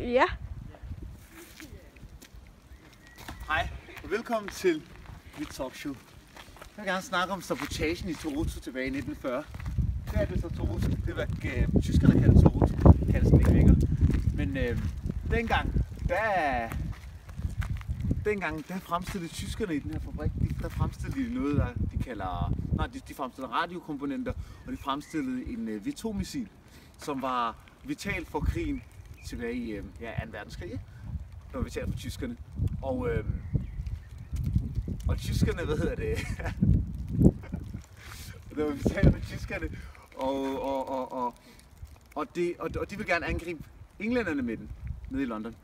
Ja. Hej, og velkommen til mit talkshow. Jeg vil gerne snakke om sabotagen i Toronto tilbage i 1940. Hvad er det så Toronto? Det var tyskerne kaldte Toronto. Det kaldes det ikke længere. Men dengang der fremstillede tyskerne i den her fabrik, der fremstillede de noget, der de fremstillede radiokomponenter, og de fremstillede en V2-missil, som var vital for krigen tilbage i 2. verdenskrig. Det var vital for tyskerne. Og tyskerne, det var vital for tyskerne, og de ville gerne angribe englænderne med den, nede i London.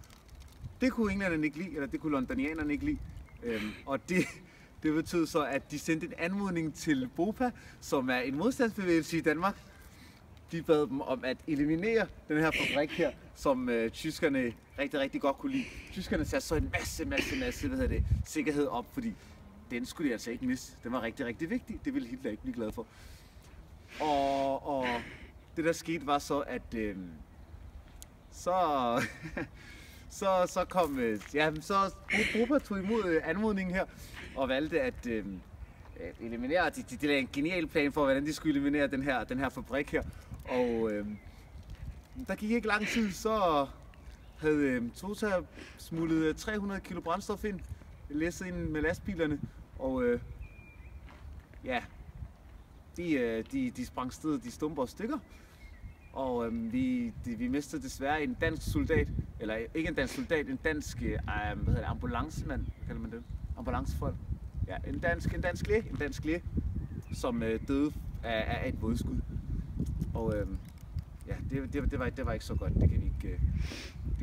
Det kunne englænderne ikke lide, eller det kunne londonianerne ikke lide. Og det betød så, at de sendte en anmodning til BOPA, som er en modstandsbevægelse i Danmark. De bad dem om at eliminere den her fabrik her, som tyskerne rigtig godt kunne lide. Tyskerne satte så en masse sikkerhed op, fordi den skulle de altså ikke miste. Den var rigtig vigtig. Det ville Hitler ikke blive glad for. Og det der skete var så, at så BOPA tog imod anmodningen her og valgte at eliminere. De lavede en genial plan for, hvordan de skulle eliminere den her fabrik her. Og der gik ikke lang tid, så havde Tota smuglet 300 kilo brændstof ind, læsset ind med lastbilerne, og de sprang stedet, de stumper og stykker. Og vi mistede desværre en dansk soldat, eller ikke en dansk soldat, en dansk ambulancemand, kalder man det? Ambulancefolk. Ja, en dansk læge, som døde af et vådskud. Og det var ikke så godt. Det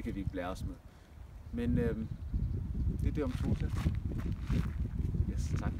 kan vi ikke blære os med. Men det er det om Tota. Yes, tak.